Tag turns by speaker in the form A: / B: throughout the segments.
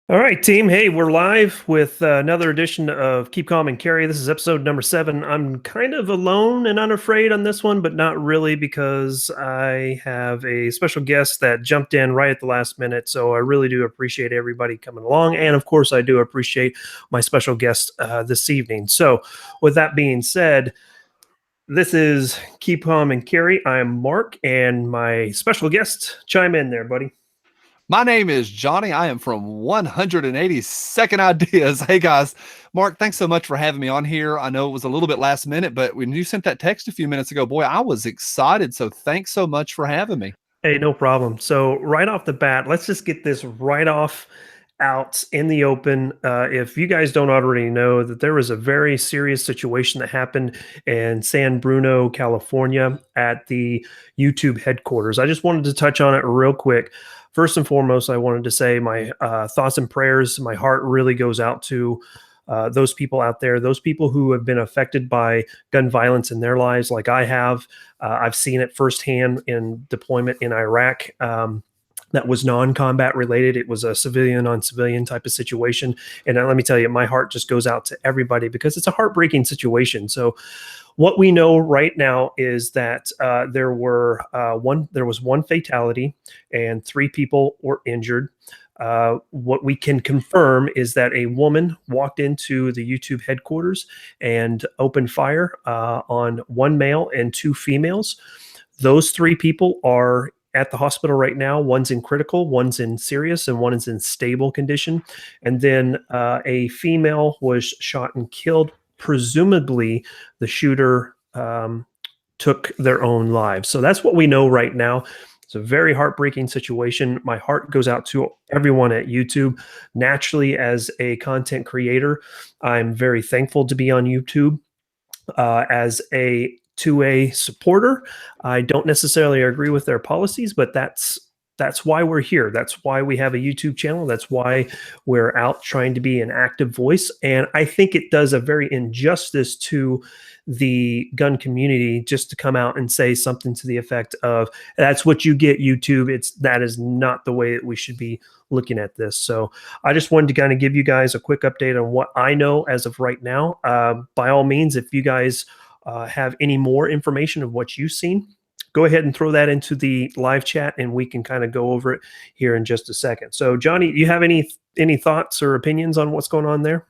A: All right, team. Hey, we're live with another edition of Keep Calm and Carry. This is episode number 7. I'm kind of alone and unafraid on this one, but not really because I have a special guest that jumped in right at the last minute. So I really do appreciate everybody coming along. And of course, I do appreciate my special guest this evening. So, with that being said, this is Keep Calm and Carry. I'm Mark, and my special guest, chime in there, buddy.
B: My name is Johnny. I am from 182nd Ideas. Hey guys, Mark, thanks so much for having me on here. I know it was a little bit last minute, but when you sent that text a few minutes ago, boy, I was excited. So thanks so much for having me.
A: Hey, no problem. So, right off the bat, let's just get this right off out in the open. If you guys don't already know, that there was a very serious situation that happened in San Bruno, California at the YouTube headquarters. I just wanted to touch on it real quick. First and foremost, I wanted to say my thoughts and prayers, my heart really goes out to those people out there, those people who have been affected by gun violence in their lives, like I have. I've seen it firsthand in deployment in Iraq. That was non-combat related. It was a civilian on civilian type of situation. And let me tell you, my heart just goes out to everybody because it's a heartbreaking situation. So what we know right now is that there was one fatality and 3 people were injured. What we can confirm is that a woman walked into the YouTube headquarters and opened fire on 1 male and 2 females. Those 3 people are at the hospital right now. One's in critical, one's in serious, and one is in stable condition. And then a female was shot and killed. Presumably, the shooter took their own lives. So that's what we know right now. It's a very heartbreaking situation. My heart goes out to everyone at YouTube. Naturally, as a content creator, I'm very thankful to be on YouTube. As a 2A supporter, I don't necessarily agree with their policies, but that's why we're here. That's why we have a YouTube channel. That's why we're out trying to be an active voice. And I think it does a very injustice to the gun community just to come out and say something to the effect of, that's what you get, YouTube. That is not the way that we should be looking at this. So I just wanted to kind of give you guys a quick update on what I know as of right now. By all means, if you guys have any more information of what you've seen, go ahead and throw that into the live chat and we can kind of go over it here in just a second. So Johnny, you have any thoughts or opinions on what's going on there?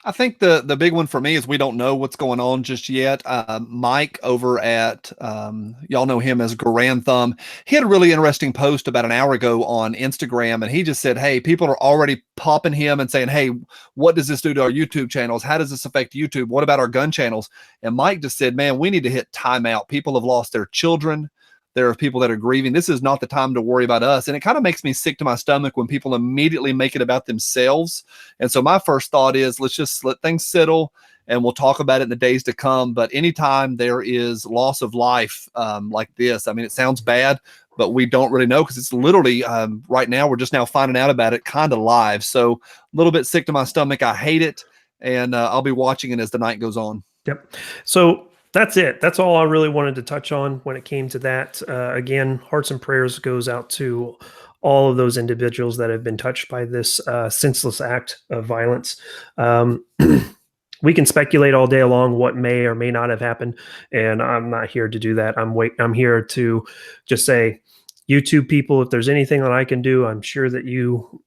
B: I think the big one for me is we don't know what's going on just yet. Mike over at, y'all know him as Grand Thumb. He had a really interesting post about an hour ago on Instagram, and he just said, hey, people are already popping him and saying, hey, what does this do to our YouTube channels? How does this affect YouTube? What about our gun channels? And Mike just said, man, we need to hit timeout. People have lost their children. There are people that are grieving. This is not the time to worry about us. And it kind of makes me sick to my stomach when people immediately make it about themselves. And so my first thought is, let's just let things settle and we'll talk about it in the days to come. But anytime there is loss of life like this, I mean, it sounds bad, but we don't really know because it's literally right now, we're just now finding out about it kind of live. So a little bit sick to my stomach. I hate it. And I'll be watching it as the night goes on.
A: Yep. So that's it. That's all I really wanted to touch on when it came to that. Again, hearts and prayers goes out to all of those individuals that have been touched by this senseless act of violence. We can speculate all day long what may or may not have happened, and I'm not here to do that. I'm here to just say, YouTube people, if there's anything that I can do, I'm sure that you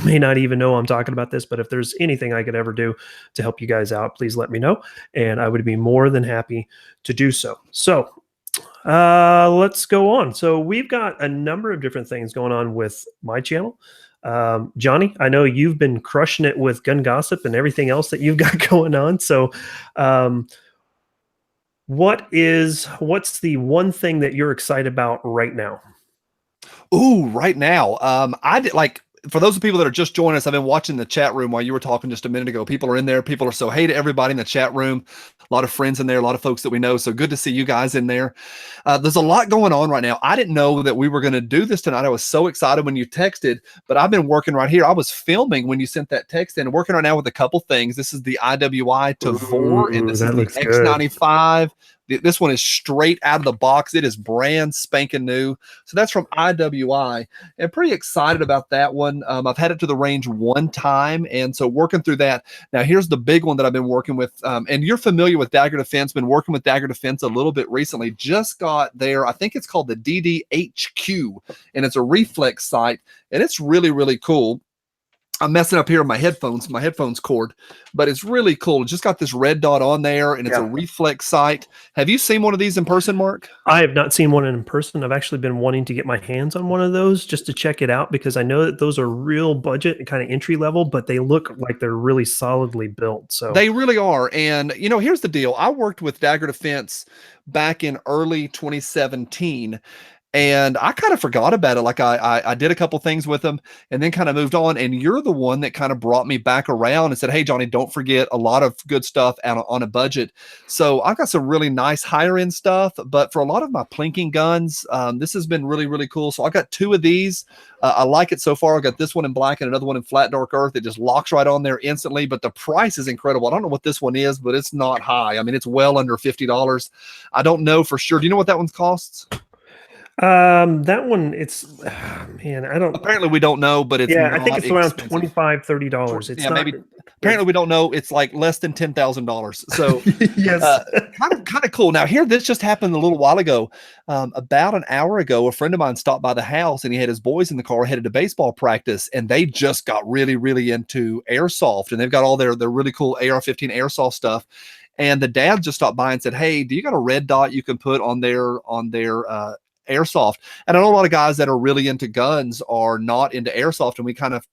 A: may not even know I'm talking about this, but if there's anything I could ever do to help you guys out, please let me know, and I would be more than happy to do so. So let's go on. So we've got a number of different things going on with my channel. Johnny, I know you've been crushing it with GunGossip and everything else that you've got going on. So what's the one thing that you're excited about right now?
B: Ooh, right now. I did for those people that are just joining us, I've been watching the chat room while you were talking just a minute ago. People are in there. People are so, hey to everybody in the chat room. a lot of friends in there, a lot of folks that we know. So good to see you guys in there. There's a lot going on right now. I didn't know that we were going to do this tonight. I was so excited when you texted, but I've been working right here. I was filming when you sent that text in, working right now with a couple things. This is the IWI Tavor, and this is
A: that
B: the
A: looks good.
B: X95. This one is straight out of the box. It is brand spanking new. So that's from IWI, and pretty excited about that one. I've had it to the range one time, and so working through that. Now here's the big one that I've been working with, and you're familiar with Dagger Defense. Been working with Dagger Defense a little bit recently. Just got there. I think it's called the DDHQ, and it's a reflex sight, and it's really, really cool. I'm messing up here on my headphones cord, but it's really cool. It just got this red dot on there, and it's a reflex sight. Have you seen one of these in person, Mark?
A: I have not seen one in person. I've actually been wanting to get my hands on one of those just to check it out, because I know that those are real budget and kind of entry level, but they look like they're really solidly built. So
B: they really are. And you know, here's the deal. I worked with Dagger Defense back in early 2017. And I kind of forgot about it. Like I did a couple things with them and then kind of moved on. And you're the one that kind of brought me back around and said, hey, Johnny, don't forget a lot of good stuff on a budget. So I've got some really nice higher end stuff. But for a lot of my plinking guns, this has been really, really cool. So I got two of these. I like it so far. I got this one in black and another one in flat dark earth. It just locks right on there instantly. But the price is incredible. I don't know what this one is, but it's not high. I mean, it's well under $50. I don't know for sure. Do you know what that one costs?
A: That one, it's man, I don't.
B: Apparently, we don't know, but it's
A: I think it's around
B: expensive.
A: $25-$30. It's not,
B: maybe. Apparently, we don't know. It's like less than $10,000. So,
A: yes,
B: kind of cool. Now, here, this just happened a little while ago. About an hour ago, a friend of mine stopped by the house, and he had his boys in the car headed to baseball practice, and they just got really, really into airsoft, and they've got all their really cool AR-15 airsoft stuff. And the dad just stopped by and said, "Hey, do you got a red dot you can put on their airsoft?" And I know a lot of guys that are really into guns are not into airsoft, and we kind of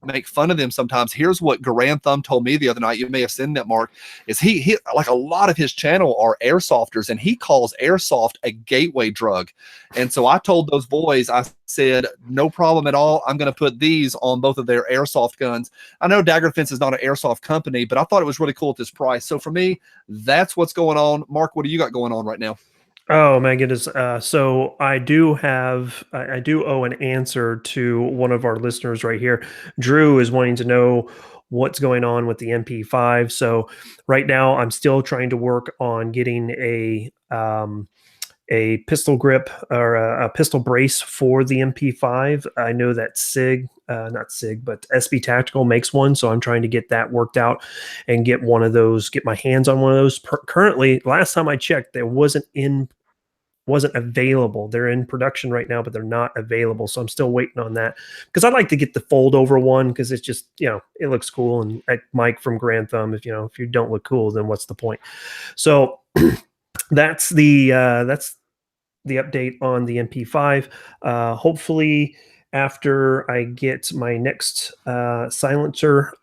B: make fun of them sometimes. Here's what Garand Thumb told me the other night. You may have seen that, Mark. Is he like a lot of his channel are airsofters, and he calls airsoft a gateway drug. And so I told those boys, I said, no problem at all. I'm going to put these on both of their airsoft guns. I know Dagger Defense is not an airsoft company, but I thought it was really cool at this price. So for me, that's what's going on. Mark, what do you got going on right now?
A: Oh my goodness. So I do owe an answer to one of our listeners right here. Drew is wanting to know what's going on with the MP5. So right now I'm still trying to work on getting a pistol grip or a pistol brace for the MP5. I know that not SIG, but SB Tactical makes one. So I'm trying to get that worked out and get my hands on one of those. Currently, last time I checked, there wasn't available. They're in production right now, but they're not available. So I'm still waiting on that, because I'd like to get the fold over one, because it's just, it looks cool. And Mike from Grand Thumb, if you don't look cool, then what's the point? So that's the update on the MP5. Hopefully after I get my next silencer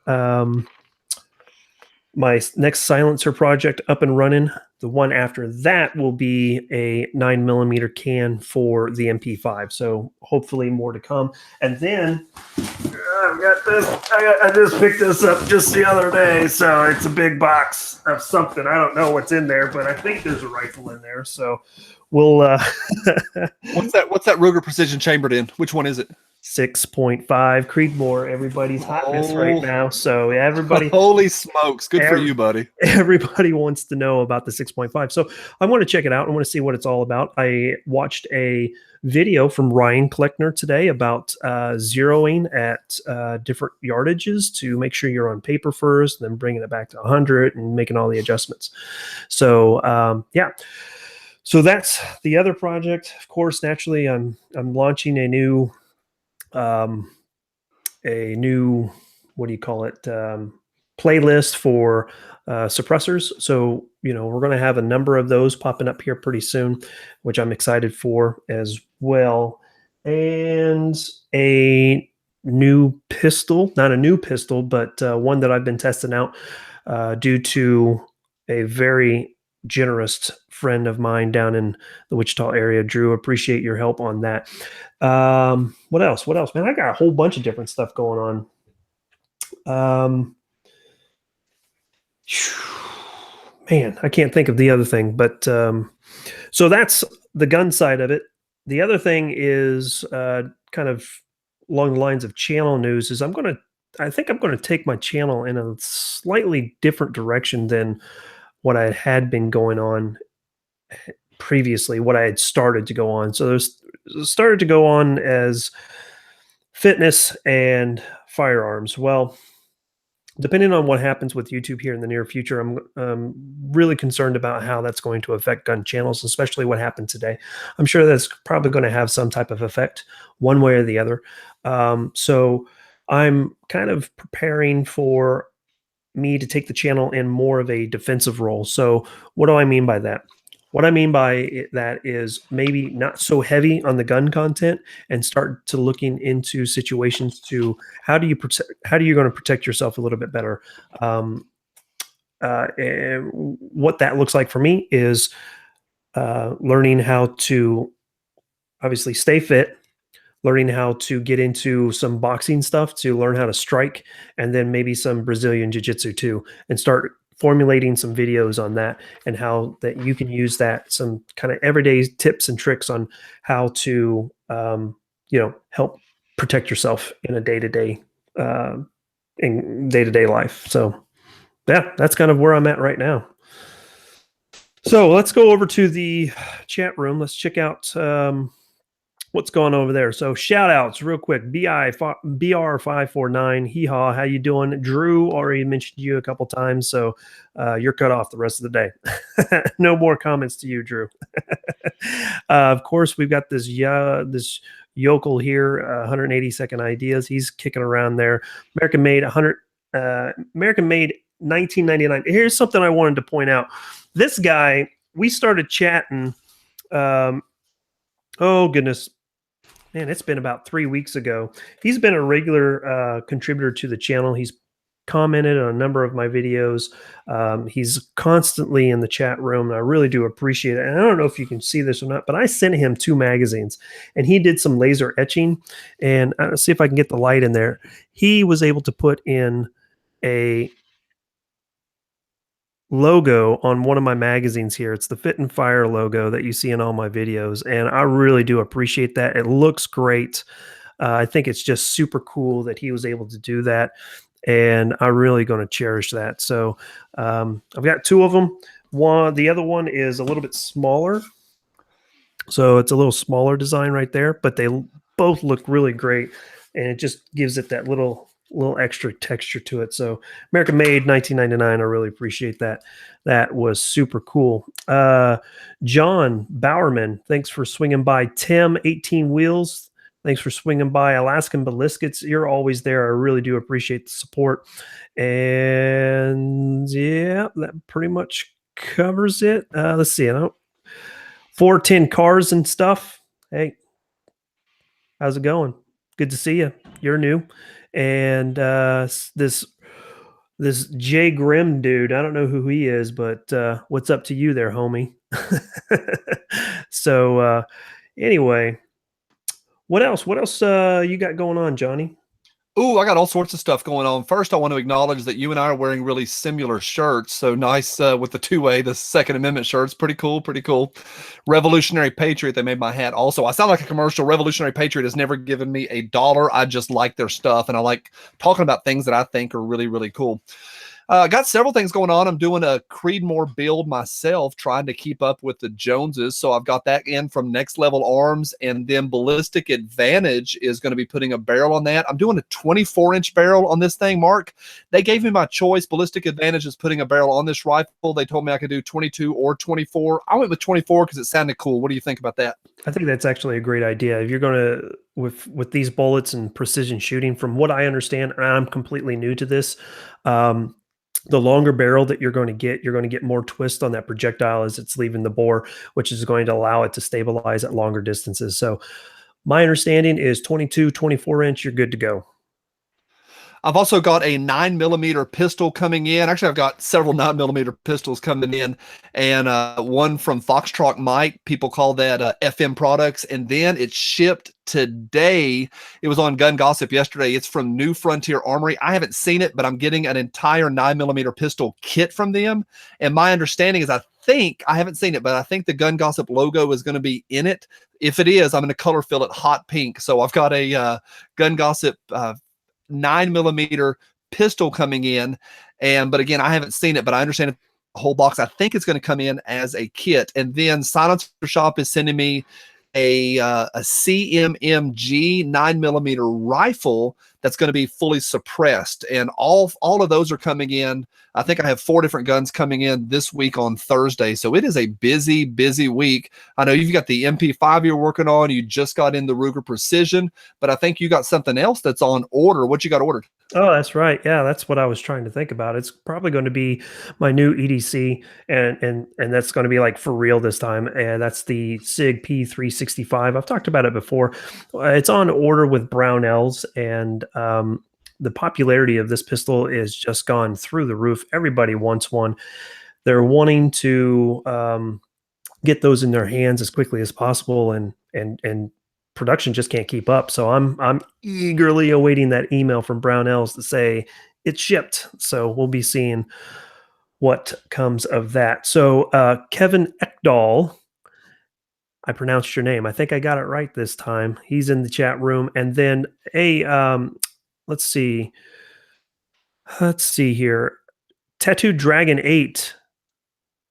A: project up and running, the one after that will be a 9mm can for the MP5. So hopefully more to come. And then I've got this. I just picked this up just the other day. So it's a big box of something. I don't know what's in there, but I think there's a rifle in there. So we'll
B: What's that Ruger Precision chambered in? Which one is it?
A: 6.5 Creedmoor, everybody's hotness right now. So everybody,
B: holy smokes, good for you, buddy.
A: Everybody wants to know about the 6.5. So I want to check it out. I want to see what it's all about. I watched a video from Ryan Kleckner today about zeroing at different yardages to make sure you're on paper first, then bringing it back to 100 and making all the adjustments. So so that's the other project. Of course, naturally, I'm launching a new what do you call it, playlist for suppressors. So we're going to have a number of those popping up here pretty soon, which I'm excited for as well. And a new pistol, not a new pistol, but one that I've been testing out due to a very generous friend of mine down in the Wichita area. Drew, appreciate your help on that. What else, man? I got a whole bunch of different stuff going on. Man, I can't think of the other thing, but so that's the gun side of it. The other thing is kind of along the lines of channel news is I think I'm gonna take my channel in a slightly different direction than what I had been going on previously, what I had started to go on. So there's started to go on as fitness and firearms. Well, depending on what happens with YouTube here in the near future, I'm really concerned about how that's going to affect gun channels, especially what happened today. I'm sure that's probably going to have some type of effect one way or the other. So I'm kind of preparing for me to take the channel in more of a defensive role. So what do I mean by that? What I mean by that is maybe not so heavy on the gun content and start to looking into situations to how do you going to protect yourself a little bit better. And what that looks like for me is learning how to obviously stay fit, learning how to get into some boxing stuff to learn how to strike, and then maybe some Brazilian jiu-jitsu too, and start formulating some videos on that and how that you can use that, some kind of everyday tips and tricks on how to help protect yourself in a day-to-day life. So yeah, that's kind of where I'm at right now. So let's go over to the chat room. Let's check out what's going on over there. So shout outs real quick. BR549, hee haw, how you doing? Drew already mentioned you a couple times, so you're cut off the rest of the day. No more comments to you, Drew. Of course, we've got this yokel here, 180-second ideas. He's kicking around there. American made 1999. Here's something I wanted to point out. This guy, we started chatting. Oh goodness, man, it's been about 3 weeks ago. He's been a regular contributor to the channel. He's commented on a number of my videos. He's constantly in the chat room, and I really do appreciate it. And I don't know if you can see this or not, but I sent him 2 magazines, and he did some laser etching. And I'll see if I can get the light in there. He was able to put in a logo on one of my magazines here. It's the Fit and Fire logo that you see in all my videos, and I really do appreciate that. It looks great. I think it's just super cool that he was able to do that, and I'm really going to cherish that. So I've got 2 of them. The other one is a little bit smaller, so it's a little smaller design right there, but they both look really great, and it just gives it that little extra texture to it. So American made 1999. I really appreciate that. That was super cool. John Bowerman, thanks for swinging by. Tim 18 Wheels, thanks for swinging by. Alaskan Balliskets, you're always there. I really do appreciate the support. And yeah, that pretty much covers it. Let's see. 410 cars and stuff. Hey, how's it going? Good to see you. You're new. And this Jay Grimm dude, I don't know who he is, but what's up to you there, homie? So anyway, what else you got going on, Johnny?
B: Ooh, I got all sorts of stuff going on. First, I want to acknowledge that you and I are wearing really similar shirts. So nice with the 2A, the Second Amendment shirts. Pretty cool, pretty cool. Revolutionary Patriot, they made my hat also. I sound like a commercial. Revolutionary Patriot has never given me $1. I just like their stuff, and I like talking about things that I think are really, really cool. I got several things going on. I'm doing a Creedmoor build myself, trying to keep up with the Joneses. So I've got that in from Next Level Arms, and then Ballistic Advantage is going to be putting a barrel on that. I'm doing a 24-inch barrel on this thing, Mark. They gave me my choice. Ballistic Advantage is putting a barrel on this rifle. They told me I could do 22 or 24. I went with 24 because it sounded cool. What do you think about that?
A: I think that's actually a great idea. If you're going to, with these bullets and precision shooting, from what I understand, and I'm completely new to this, the longer barrel that you're going to get more twist on that projectile as it's leaving the bore, which is going to allow it to stabilize at longer distances. So my understanding is 22, 24 inch, you're good to go.
B: I've also got a 9 millimeter pistol coming in. Actually, I've got several 9 millimeter pistols coming in, and one from Foxtrot Mike. People call that FM Products, and then it shipped today. It was on Gun Gossip yesterday. It's from New Frontier Armory. I haven't seen it, but I'm getting an entire 9 millimeter pistol kit from them. And my understanding is, I haven't seen it, but I think the Gun Gossip logo is going to be in it. If it is, I'm going to color fill it hot pink. So I've got a Gun Gossip 9 millimeter pistol coming in. But again, I haven't seen it, but I understand the whole box. I think it's going to come in as a kit. And then Silencer Shop is sending me a CMMG 9 millimeter rifle that's going to be fully suppressed. And all of those are coming in. I think I have 4 different guns coming in this week on Thursday. So it is a busy, busy week. I know you've got the MP5 you're working on. You just got in the Ruger Precision, but I think you got something else that's on order. What you got ordered?
A: Oh, that's right. Yeah, that's what I was trying to think about. It's probably going to be my new EDC, and that's going to be like for real this time. And that's the SIG P365. I've talked about it before. It's on order with Brownells, and the popularity of this pistol is just gone through the roof. Everybody wants one. They're wanting to get those in their hands as quickly as possible, and production just can't keep up. So I'm eagerly awaiting that email from Brownells to say it's shipped. So we'll be seeing what comes of that. So Kevin Ekdahl, I pronounced your name. I think I got it right this time. He's in the chat room. And then let's see. Let's see here. Tattooed Dragon 8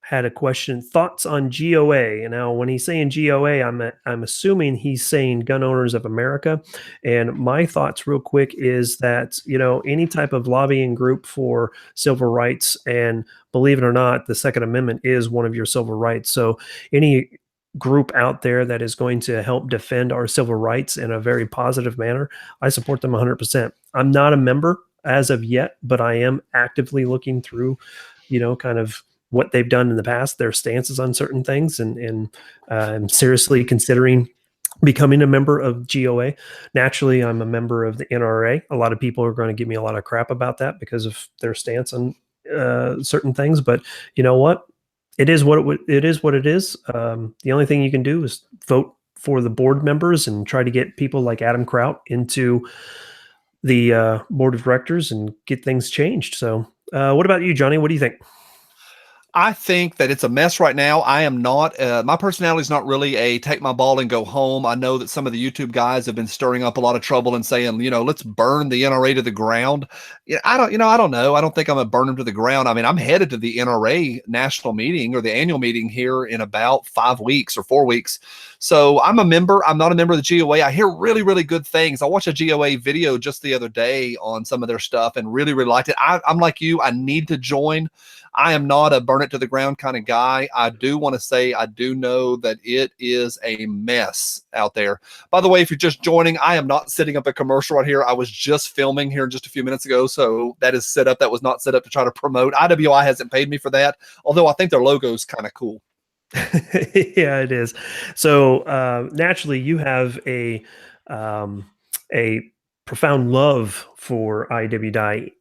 A: had a question. Thoughts on GOA? And now, when he's saying GOA, I'm assuming he's saying Gun Owners of America. And my thoughts, real quick, is that any type of lobbying group for civil rights, and believe it or not, the Second Amendment is one of your civil rights. So any group out there that is going to help defend our civil rights in a very positive manner, I support them 100%. I'm not a member as of yet, but I am actively looking through, kind of what they've done in the past, their stances on certain things, and I'm seriously considering becoming a member of GOA. Naturally, I'm a member of the NRA. A lot of people are going to give me a lot of crap about that because of their stance on certain things, but you know what? It is what it is. What it is. The only thing you can do is vote for the board members and try to get people like Adam Kraut into the board of directors and get things changed. So, what about you, Johnny? What do you think?
B: I think that it's a mess right now. I am not, my personality is not really a take my ball and go home. I know that some of the YouTube guys have been stirring up a lot of trouble and saying, let's burn the NRA to the ground. Yeah, I don't know. I don't think I'm going to burn them to the ground. I mean, I'm headed to the NRA national meeting or the annual meeting here in about 5 weeks or 4 weeks. So I'm a member. I'm not a member of the GOA. I hear really, really good things. I watched a GOA video just the other day on some of their stuff and really, really liked it. I'm like you. I need to join. I am not a burn it to the ground kind of guy. I do want to say I do know that it is a mess out there. By the way, if you're just joining, I am not setting up a commercial right here. I was just filming here just a few minutes ago, so that is set up. That was not set up to try to promote. IWI hasn't paid me for that, although I think their logo is kind of cool.
A: Yeah, it is. So naturally, you have a profound love for IWI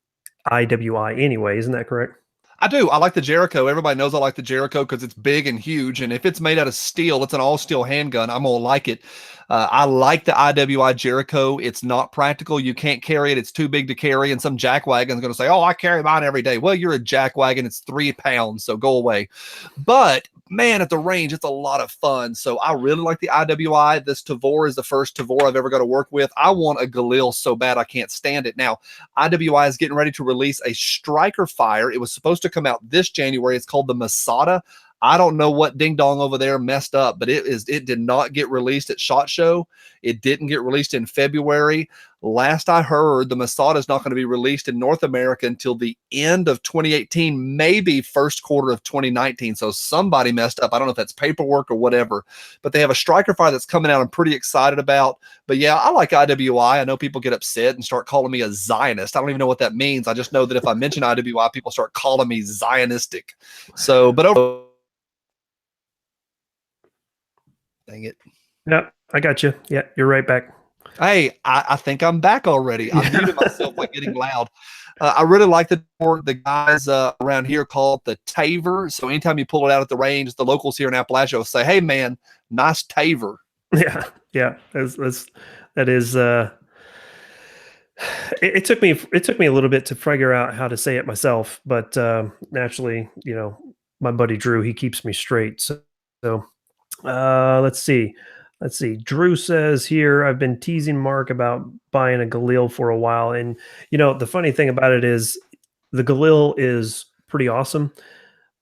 A: anyway, isn't that correct?
B: I do. I like the Jericho. Everybody knows I like the Jericho because it's big and huge. And if it's made out of steel, it's an all steel handgun. I'm going to like it. I like the IWI Jericho. It's not practical. You can't carry it. It's too big to carry. And some jackwagon is going to say, oh, I carry mine every day. Well, you're a jackwagon. It's 3 pounds. So go away. But man, at the range, it's a lot of fun. So I really like the IWI. This Tavor is the first Tavor I've ever got to work with. I want a Galil so bad I can't stand it. Now, IWI is getting ready to release a striker fire. It was supposed to come out this January. It's called the Masada. I don't know what ding dong over there messed up, but it did not get released at SHOT Show. It didn't get released in February. Last I heard, the Masada is not going to be released in North America until the end of 2018, maybe first quarter of 2019. So somebody messed up. I don't know if that's paperwork or whatever, but they have a striker fire that's coming out I'm pretty excited about. But yeah, I like IWI. I know people get upset and start calling me a Zionist. I don't even know what that means. I just know that if I mention IWI, people start calling me Zionistic. So, but over. Dang it.
A: Yep, I got you. Yeah, you're right back.
B: Hey, I think I'm back already. I
A: Yeah.
B: muted myself by getting loud. I really like the guys around here call it the Taver. So anytime you pull it out at the range, the locals here in Appalachia will say, "Hey, man, nice Taver."
A: Yeah. Yeah. That is, it took me a little bit to figure out how to say it myself, but naturally, my buddy Drew, he keeps me straight. So let's see. Let's see. Drew says here, I've been teasing Mark about buying a Galil for a while. And, the funny thing about it is the Galil is pretty awesome,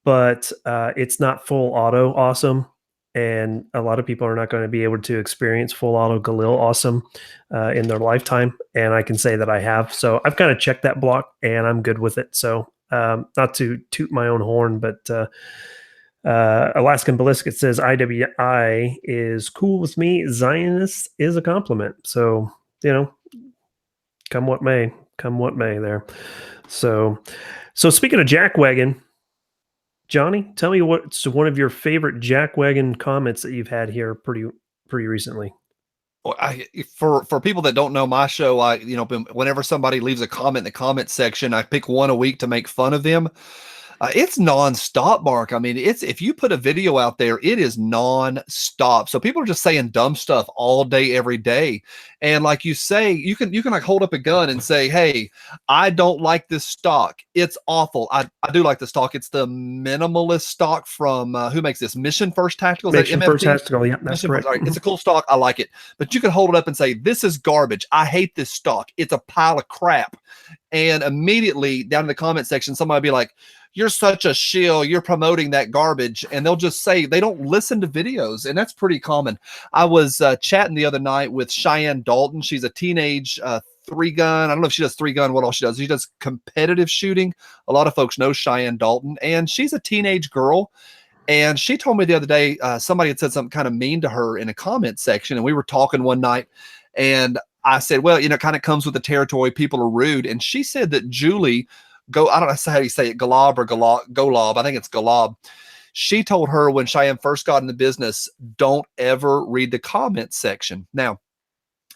A: but it's not full auto awesome. And a lot of people are not going to be able to experience full auto Galil awesome in their lifetime. And I can say that I have. So I've kind of checked that block and I'm good with it. So not to toot my own horn, but Alaskan Ballistic says IWI is cool with me. Zionist is a compliment. So, come what may, come what may there. So speaking of jackwagon, Johnny, tell me what's one of your favorite jackwagon comments that you've had here pretty recently.
B: Well, for people that don't know my show, whenever somebody leaves a comment in the comment section, I pick one a week to make fun of them. It's nonstop, Mark. I mean, if you put a video out there, it is nonstop. So people are just saying dumb stuff all day, every day. And like you say, you can like hold up a gun and say, "Hey, I don't like this stock. It's awful." I do like the stock. It's the minimalist stock from who makes this? Mission First Tactical. Is that
A: Mission First
B: MFT?
A: Tactical, yeah, that's
B: Mission First.
A: correct.
B: All right, it's a cool stock. I like it. But you can hold it up and say, "This is garbage. I hate this stock. It's a pile of crap." And immediately down in the comment section, somebody will be like, "You're such a shill. You're promoting that garbage." And they'll just say they don't listen to videos. And that's pretty common. I was chatting the other night with Cheyenne Dalton. She's a teenage three gun. I don't know if she does three gun, what all she does. She does competitive shooting. A lot of folks know Cheyenne Dalton. And she's a teenage girl. And she told me the other day, somebody had said something kind of mean to her in a comment section. And we were talking one night. And I said, well, it kind of comes with the territory. People are rude. And she said that Julie, I don't know how you say it, Golob or Golob. I think it's Golob. She told her when Cheyenne first got in the business, don't ever read the comment section. Now,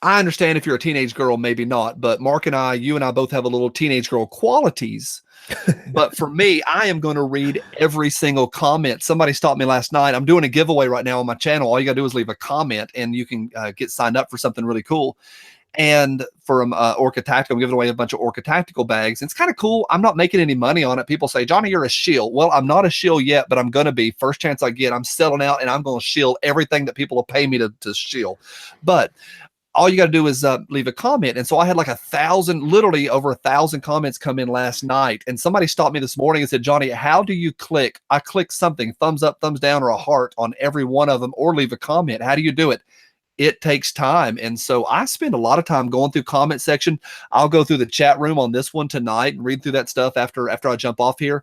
B: I understand if you're a teenage girl, maybe not, but Mark and you and I both have a little teenage girl qualities. But for me, I am going to read every single comment. Somebody stopped me last night. I'm doing a giveaway right now on my channel. All you got to do is leave a comment and you can get signed up for something really cool. And from Orca Tactical, I'm giving away a bunch of Orca Tactical bags. It's kind of cool. I'm not making any money on it. People say, "Johnny, you're a shill." Well, I'm not a shill yet, but I'm going to be. First chance I get, I'm selling out and I'm going to shill everything that people will pay me to shill. But all you got to do is leave a comment. And so I had like 1,000, literally over 1,000 comments come in last night. And somebody stopped me this morning and said, "Johnny, how do you click?" I click something, thumbs up, thumbs down, or a heart on every one of them, or leave a comment. How do you do it? It takes time. And so I spend a lot of time going through comment section. I'll go through the chat room on this one tonight and read through that stuff after I jump off here.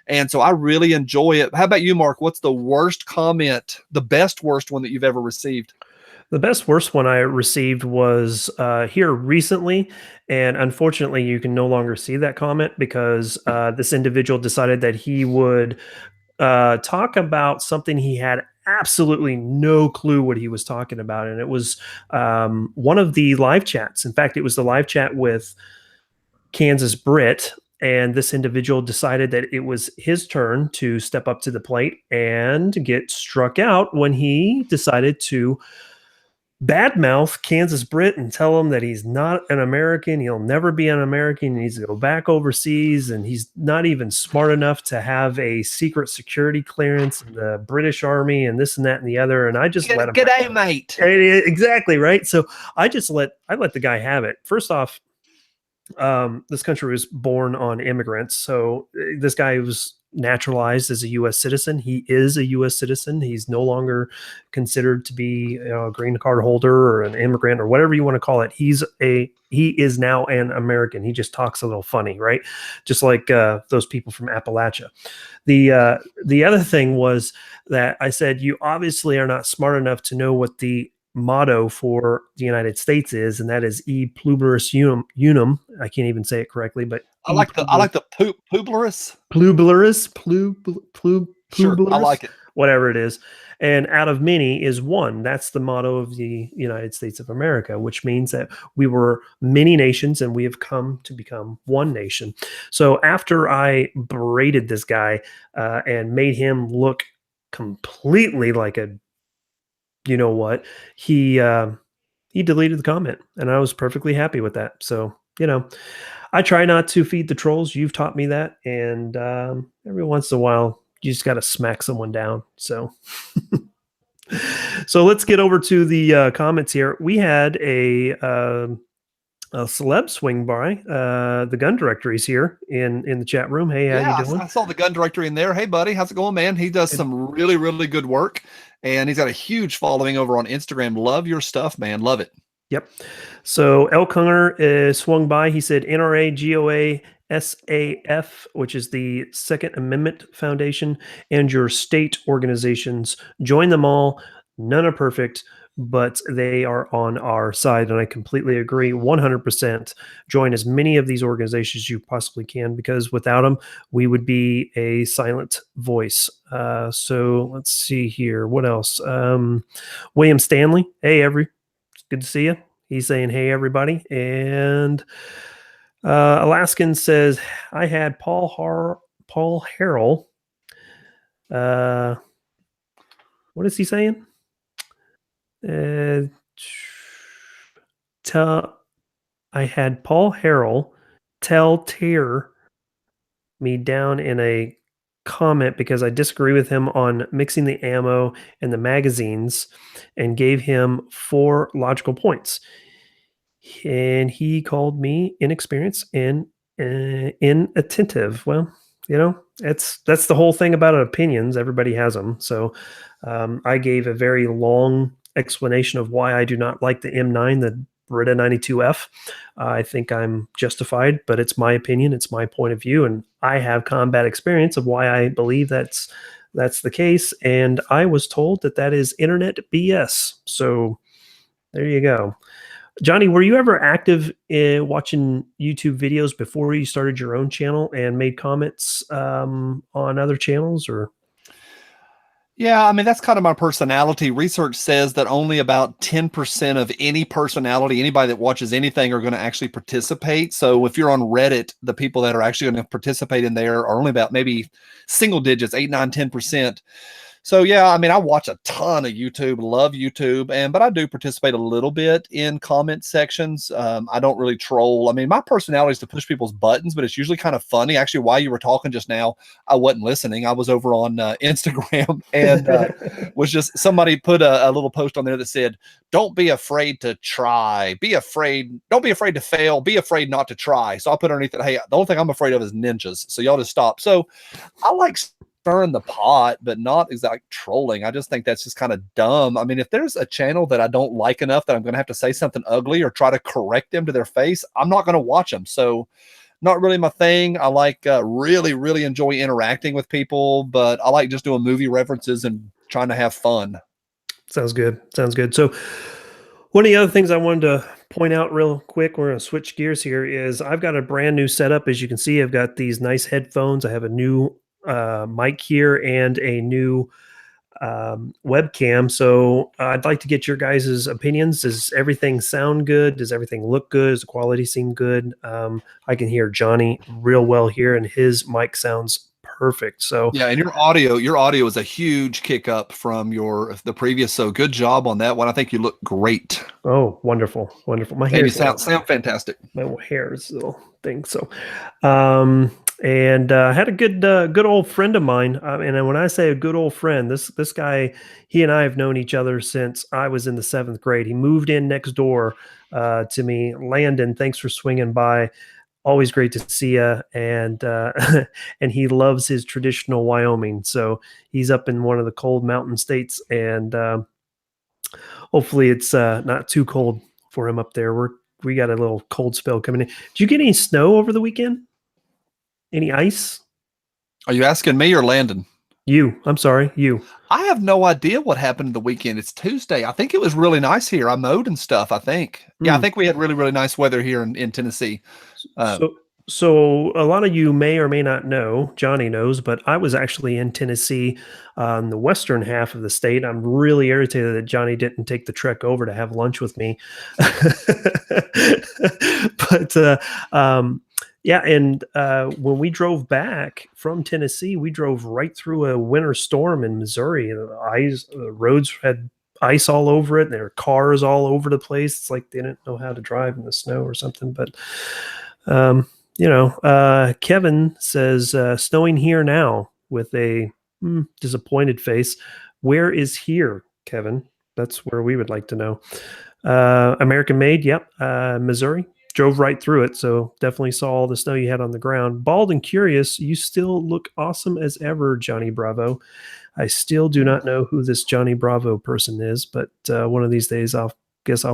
B: And so I really enjoy it. How about you, Mark? What's the worst comment, the worst one that you've ever received?
A: The worst one I received was here recently, and unfortunately, you can no longer see that comment because this individual decided that he would talk about something he had absolutely no clue what he was talking about, and it was one of the live chats. In fact, it was the live chat with Kansas Brit. And this individual decided that it was his turn to step up to the plate and get struck out when he decided to badmouth Kansas Brit and tell him that he's not an American. He'll never be an American. He needs to go back overseas. And he's not even smart enough to have a secret security clearance in the British Army and this and that and the other. And I just let him.
B: G'day, mate.
A: Exactly. Right. So I let the guy have it. First off, this country was born on immigrants. So this guy was naturalized as a U.S. citizen. He is a U.S. citizen. He's no longer considered to be a green card holder or an immigrant or whatever you want to call it. He is now an American. He just talks a little funny, right? Just like those people from Appalachia. The other thing was that I said, you obviously are not smart enough to know what the motto for the United States is, and that is "E pluribus unum." I can't even say it correctly, but
B: I like the pluribus.
A: Pluribus,
B: Sure, I like it.
A: whatever it is. And out of many is one. That's the motto of the United States of America, which means that we were many nations and we have come to become one nation. So after I berated this guy and made him look completely like a, you know what, he deleted the comment, and I was perfectly happy with that. So I try not to feed the trolls. You've taught me that, and every once in a while, you just got to smack someone down. So, so let's get over to the comments here. We had a celeb swing by. The gun directory's here in the chat room. Hey, how
B: Yeah,
A: you doing?
B: I saw the gun directory in there. Hey, buddy, how's it going, man? He does some really, really good work, and he's got a huge following over on Instagram. Love your stuff, man. Love it.
A: Yep. So Elk Hunter swung by. He said NRA, GOA, SAF, which is the Second Amendment Foundation, and your state organizations. Join them all. None are perfect, but they are on our side. And I completely agree. 100%. Join as many of these organizations as you possibly can, because without them, we would be a silent voice. So let's see here. What else? William Stanley. Hey, good to see you. He's saying, hey, everybody. And Alaskan says, I had Paul Harrell. What is he saying? I had Paul Harrell tear me down in a comment because I disagree with him on mixing the ammo and the magazines, and gave him 4 logical points. And he called me inexperienced and inattentive. Well, that's the whole thing about opinions. Everybody has them. So I gave a very long explanation of why I do not like the M9, the Beretta 92F. I think I'm justified, but it's my opinion. It's my point of view, and I have combat experience of why I believe that's the case. And I was told that is internet BS. So there you go. Johnny, were you ever active in watching YouTube videos before you started your own channel and made comments on other channels, or?
B: Yeah, I mean, that's kind of my personality. Research says that only about 10% of any personality, anybody that watches anything, are going to actually participate. So if you're on Reddit, the people that are actually going to participate in there are only about maybe single digits, 8, 9, 10%. So yeah, I mean, I watch a ton of YouTube, love YouTube, but I do participate a little bit in comment sections. I don't really troll. I mean, my personality is to push people's buttons, but it's usually kind of funny. Actually, while you were talking just now, I wasn't listening. I was over on Instagram, and was just somebody put a little post on there that said, "Don't be afraid to try. Don't be afraid to fail. Be afraid not to try." So I put underneath it, "Hey, the only thing I'm afraid of is ninjas. So y'all just stop." So I like stirring the pot, but not exactly trolling. I just think that's just kind of dumb. I mean, if there's a channel that I don't like enough that I'm going to have to say something ugly or try to correct them to their face, I'm not going to watch them. So not really my thing. I like really, really enjoy interacting with people, but I like just doing movie references and trying to have fun.
A: Sounds good. Sounds good. So one of the other things I wanted to point out real quick, we're going to switch gears here, is I've got a brand new setup. As you can see, I've got these nice headphones. I have a new mic here and a new webcam. So I'd like to get your guys' opinions. Does everything sound good? Does everything look good? Does the quality seem good? I can hear Johnny real well here, and his mic sounds perfect. So
B: yeah, and your audio is a huge kick up from the previous. So good job on that one. I think you look great.
A: Oh, wonderful, wonderful. My hair
B: and you sound fantastic.
A: My hair is a little thing. So and I had a good old friend of mine. And when I say a good old friend, this guy, he and I have known each other since I was in the 7th grade. He moved in next door to me. Landon, thanks for swinging by. Always great to see you. And and he loves his traditional Wyoming. So he's up in one of the cold mountain states, and hopefully it's not too cold for him up there. We got a little cold spell coming in. Did you get any snow over the weekend? Any ice?
B: Are you asking me or Landon?
A: You. I'm sorry, you.
B: I have no idea what happened the weekend. It's Tuesday. I think it was really nice here. I mowed and stuff, I think. Yeah, I think we had really, really nice weather here in Tennessee.
A: So a lot of you may or may not know, Johnny knows, but I was actually in Tennessee, the western half of the state. I'm really irritated that Johnny didn't take the trek over to have lunch with me. but yeah, and when we drove back from Tennessee, we drove right through a winter storm in Missouri. The roads had ice all over it. There were cars all over the place. It's like they didn't know how to drive in the snow or something. But Kevin says, snowing here now with a disappointed face. Where is here, Kevin? That's where we would like to know. American made, yep. Missouri. Drove right through it, so definitely saw all the snow you had on the ground. Bald and curious, you still look awesome as ever, Johnny Bravo. I still do not know who this Johnny Bravo person is, but one of these days I'll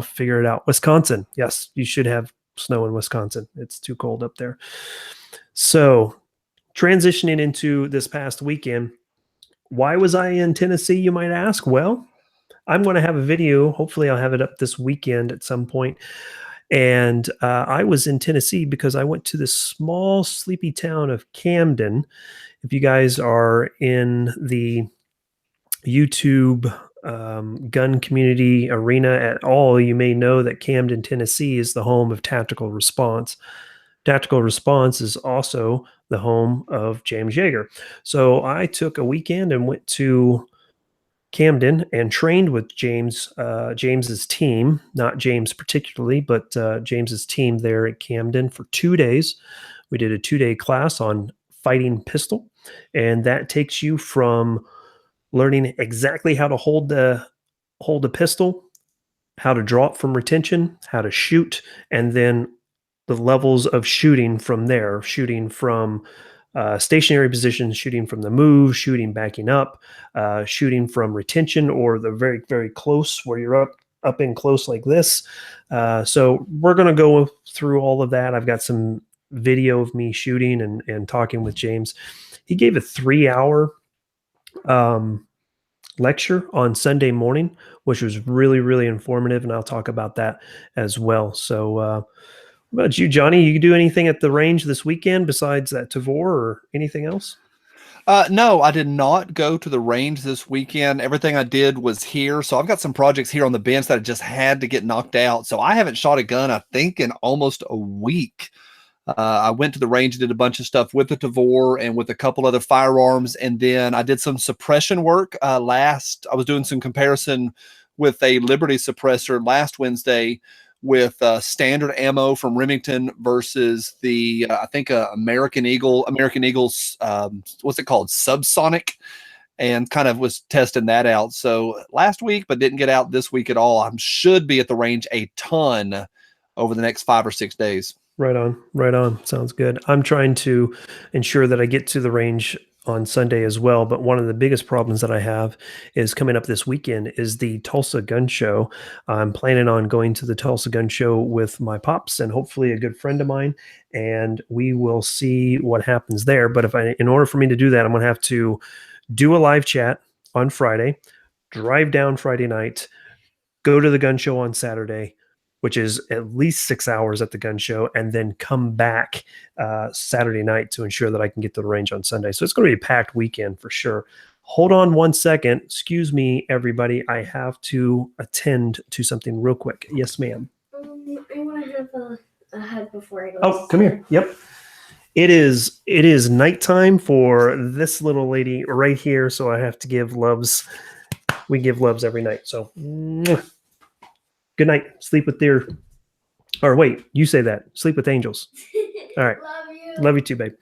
A: figure it out. Wisconsin, yes, you should have snow in Wisconsin. It's too cold up there. So, transitioning into this past weekend, why was I in Tennessee, you might ask? Well, I'm going to have a video. Hopefully, I'll have it up this weekend at some point. And I was in Tennessee because I went to the small, sleepy town of Camden. If you guys are in the YouTube gun community arena at all, you may know that Camden, Tennessee is the home of Tactical Response. Tactical Response is also the home of James Yeager. So I took a weekend and went to Camden and trained with James's team, not James particularly, but James's team there at Camden for 2 days. We did a 2-day class on fighting pistol, and that takes you from learning exactly how to hold the pistol, how to draw it from retention, how to shoot, and then the levels of shooting from there, shooting from stationary positions, shooting from the move, shooting backing up, shooting from retention or the very, very close where you're up in close like this. So we're going to go through all of that. I've got some video of me shooting and talking with James. He gave a 3-hour lecture on Sunday morning, which was really, really informative. And I'll talk about that as well. So, what about you, Johnny? You do anything at the range this weekend besides that Tavor or anything else?
B: No, I did not go to the range this weekend. Everything I did was here. So I've got some projects here on the bench that I just had to get knocked out. So I haven't shot a gun, I think, in almost a week. I went to the range and did a bunch of stuff with the Tavor and with a couple other firearms. And then I did some suppression work I was doing some comparison with a Liberty suppressor last Wednesday with standard ammo from Remington versus the I think American Eagle's what's it called, subsonic, and kind of was testing that out. So last week, but didn't get out this week at all. I should be at the range a ton over the next 5 or 6 days.
A: Right on, right on. Sounds good. I'm trying to ensure that I get to the range on Sunday as well. But one of the biggest problems that I have is coming up this weekend is the Tulsa Gun Show. I'm planning on going to the Tulsa Gun Show with my pops and hopefully a good friend of mine, and we will see what happens there. But in order for me to do that, I'm going to have to do a live chat on Friday, drive down Friday night, go to the gun show on Saturday, which is at least 6 hours at the gun show, and then come back Saturday night to ensure that I can get to the range on Sunday. So it's going to be a packed weekend for sure. Hold on one second. Excuse me, everybody. I have to attend to something real quick. Yes, ma'am.
C: I want to have a hug before I go.
A: Oh, come here. Yep. It is nighttime for this little lady right here, so I have to give loves. We give loves every night. So good night. Sleep with dear. Or wait, you say that. Sleep with angels. All right.
C: Love you.
A: Love you too, babe.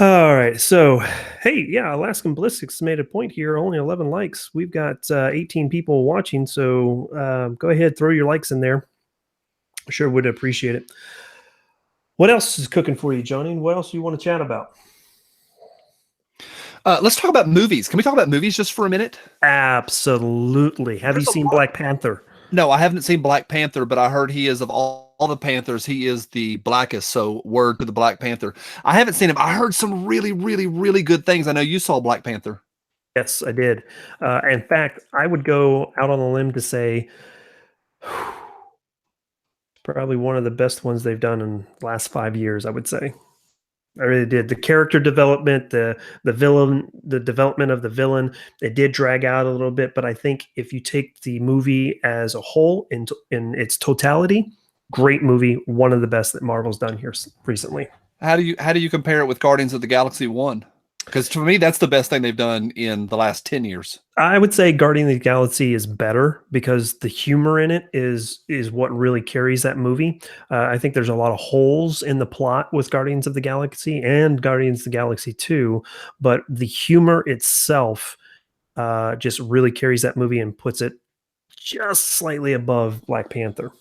A: All right. So, hey, yeah, Alaskan Ballistics made a point here. Only 11 likes. We've got 18 people watching. So go ahead, throw your likes in there. Sure would appreciate it. What else is cooking for you, Johnny? What else do you want to chat about?
B: Let's talk about movies. Can we talk about movies just for a minute?
A: Absolutely. Have you seen Black Panther?
B: No, I haven't seen Black Panther, but I heard he is, of all the Panthers, he is the blackest. So word to the Black Panther. I haven't seen him. I heard some really, really, really good things. I know you saw Black Panther.
A: Yes, I did. In fact, I would go out on a limb to say Probably one of the best ones they've done in the last 5 years, I would say. I really did. The character development, the villain, the development of the villain, it did drag out a little bit, but I think if you take the movie as a whole in its totality, great movie, one of the best that Marvel's done here recently.
B: How do you compare it with Guardians of the Galaxy 1? Because to me, that's the best thing they've done in the last 10 years.
A: I would say Guardian of the Galaxy is better because the humor in it is what really carries that movie. I think there's a lot of holes in the plot with Guardians of the Galaxy and Guardians of the Galaxy 2, but the humor itself just really carries that movie and puts it just slightly above Black Panther.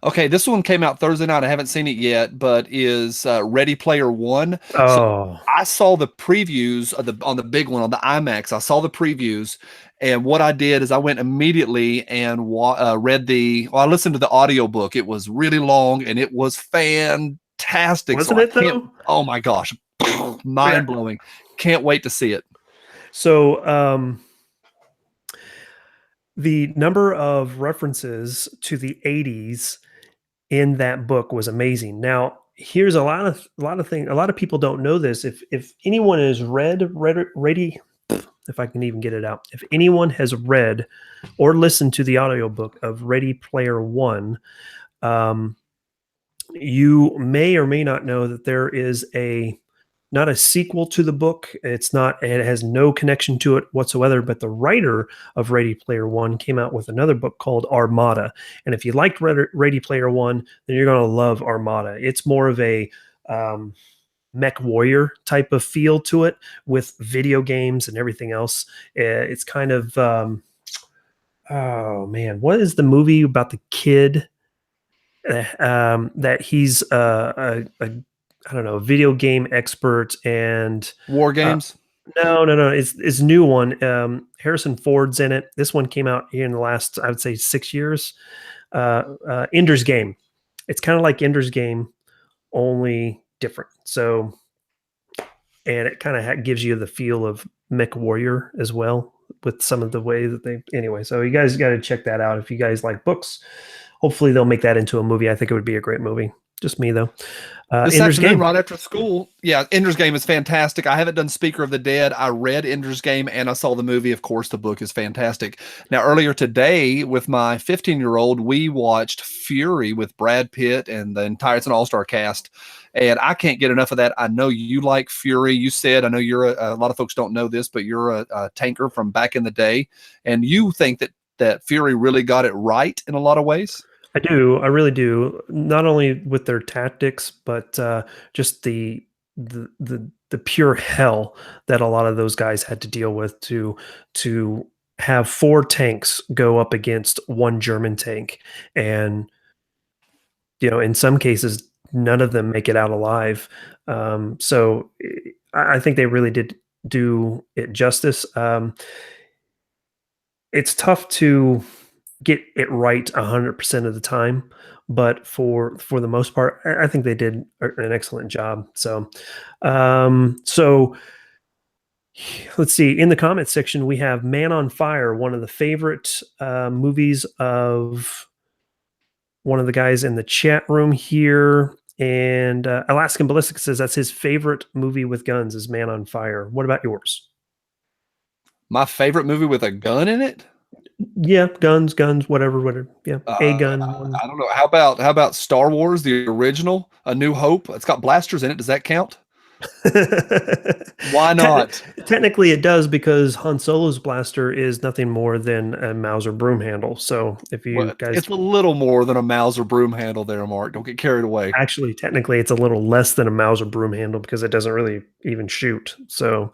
B: Okay, this one came out Thursday night. I haven't seen it yet, but is Ready Player One.
A: Oh,
B: So I saw the previews of on the big one on the IMAX. I saw the previews, and what I did is I went immediately and read I listened to the audiobook. It was really long and it was fantastic.
A: Wasn't it though?
B: Oh my gosh, mind blowing! Can't wait to see it.
A: So, the number of references to the 80s in that book was amazing. Now, here's a lot of things. A lot of people don't know this. If anyone has ready, if I can even get it out, if anyone has read or listened to the audiobook of Ready Player One, you may or may not know that there is not a sequel to the book. It has no connection to it whatsoever, but the writer of Ready Player One came out with another book called Armada. And if you liked Ready Player One, then you're going to love Armada. It's more of a mech warrior type of feel to it with video games and everything else. It's kind of, oh man, what is the movie about the kid that he's I don't know, video game expert and
B: War Games?
A: No. It's a new one. Harrison Ford's in it. This one came out here in the last, I would say, 6 years. Ender's Game. It's kind of like Ender's Game, only different. So, and it kind of gives you the feel of Mech Warrior as well with some of the way that anyway. So you guys got to check that out if you guys like books. Hopefully they'll make that into a movie. I think it would be a great movie. Just me though.
B: This
A: Ender's
B: afternoon,
A: Game.
B: right after school. Yeah, Ender's Game is fantastic. I haven't done Speaker of the Dead. I read Ender's Game and I saw the movie. Of course, the book is fantastic. Now, earlier today with my 15-year-old, we watched Fury with Brad Pitt and it's an all-star cast. And I can't get enough of that. I know you like Fury. You said, I know you're a lot of folks don't know this, but you're a tanker from back in the day. And you think that Fury really got it right in a lot of ways?
A: I do. I really do. Not only with their tactics, but just the pure hell that a lot of those guys had to deal with to have 4 tanks go up against 1 German tank, and in some cases none of them make it out alive. So I think they really did do it justice. It's tough to get it right 100% of the time, but for the most part, I think they did an excellent job. So, let's see. In the comment section, we have Man on Fire, one of the favorite movies of one of the guys in the chat room here. And Alaskan Ballistic says that's his favorite movie with guns is Man on Fire. What about yours?
B: My favorite movie with a gun in it?
A: Yeah, guns, whatever. Yeah, a gun.
B: I don't know. How about Star Wars, the original, A New Hope? It's got blasters in it. Does that count? Why not?
A: Technically, it does because Han Solo's blaster is nothing more than a Mauser broom handle. So if you guys,
B: it's a little more than a Mauser broom handle there, Mark. Don't get carried away.
A: Actually, technically, it's a little less than a Mauser broom handle because it doesn't really even shoot. So,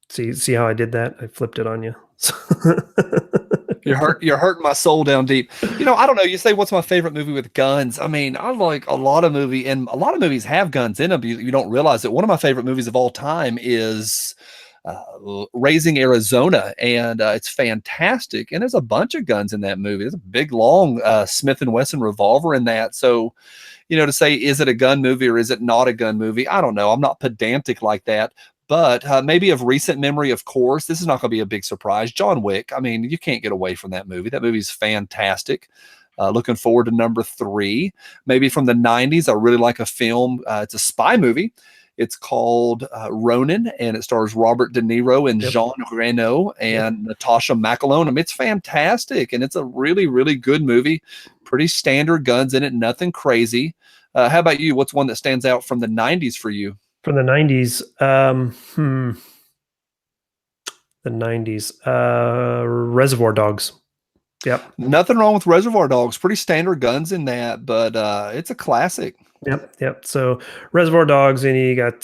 A: see how I did that? I flipped it on you.
B: You're hurting my soul down deep. I don't know. You say, what's my favorite movie with guns? I mean, I like a lot of movies, and a lot of movies have guns in them. You don't realize it. One of my favorite movies of all time is Raising Arizona, and it's fantastic. And there's a bunch of guns in that movie. There's a big, long Smith & Wesson revolver in that. So, to say, is it a gun movie or is it not a gun movie? I don't know. I'm not pedantic like that. But maybe of recent memory, of course, this is not going to be a big surprise. John Wick. I mean, you can't get away from that movie. That movie's fantastic. Looking forward to number 3. Maybe from the 90s, I really like a film. It's a spy movie. It's called Ronin, and it stars Robert De Niro and Jean Reno and Natasha McElhone. I mean, it's fantastic, and it's a really, really good movie. Pretty standard guns in it, nothing crazy. How about you? What's one that stands out from the 90s for you?
A: From the 90s, the 90s, Reservoir Dogs. Yep.
B: Nothing wrong with Reservoir Dogs. Pretty standard guns in that, but it's a classic.
A: Yep. So Reservoir Dogs, and you got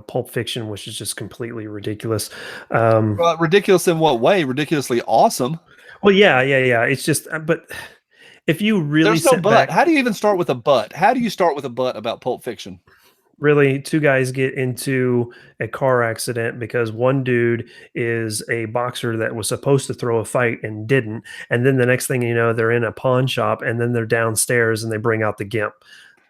A: Pulp Fiction, which is just completely ridiculous.
B: Ridiculous in what way? Ridiculously awesome.
A: Well, yeah. It's just, but if you really
B: There's no
A: sit
B: but.
A: back,
B: How do you even start with a but? How do you start with a but about Pulp Fiction?
A: really, 2 guys get into a car accident because one dude is a boxer that was supposed to throw a fight and didn't, and then the next thing you know, they're in a pawn shop, and then they're downstairs and they bring out the gimp.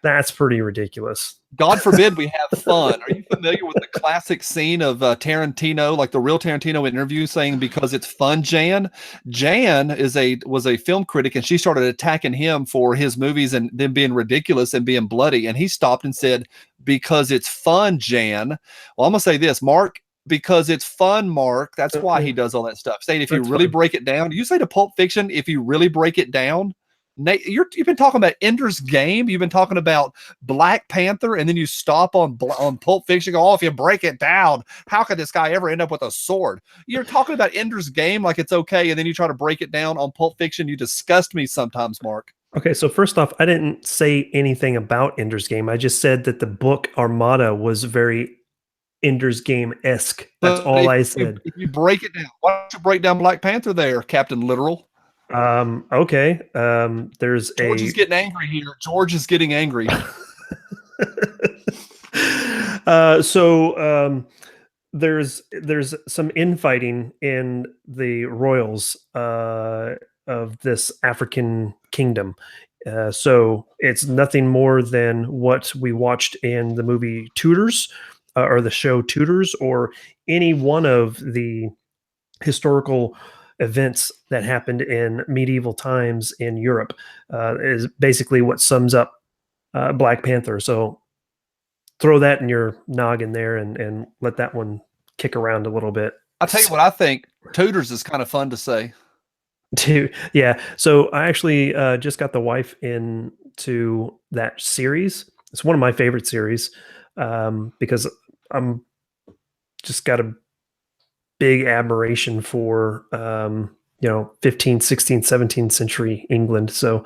A: That's pretty ridiculous.
B: God forbid we have fun. Are you familiar with the classic scene of Tarantino, like the real Tarantino interview, saying because it's fun, Jan? Jan was a film critic, and she started attacking him for his movies and them being ridiculous and being bloody. And he stopped and said, because it's fun, Jan. Well, I'm going to say this, Mark, because it's fun, Mark. That's why he does all that stuff. Saying if you really break it down, you say to Pulp Fiction, if you really break it down, you've been talking about Ender's Game. You've been talking about Black Panther, and then you stop on Pulp Fiction. Go, if you break it down, how could this guy ever end up with a sword? You're talking about Ender's Game like it's okay, and then you try to break it down on Pulp Fiction. You disgust me sometimes, Mark.
A: Okay, so first off, I didn't say anything about Ender's Game. I just said that the book Armada was very Ender's Game-esque. That's all I said.
B: If you break it down, why don't you break down Black Panther there, Captain Literal?
A: Okay. There's
B: George is getting angry here. George is getting angry.
A: There's some infighting in the royals of this African kingdom. So it's nothing more than what we watched in the movie Tudors, or the show Tudors, or any one of the historical events that happened in medieval times in Europe, is basically what sums up Black Panther. So throw that in your noggin there and let that one kick around a little bit.
B: I'll tell you what I think. Tudors is kind of fun to say.
A: Yeah. So I actually just got the wife into that series. It's one of my favorite series, because I'm just got a big admiration for 15th, 16th, 17th century England. So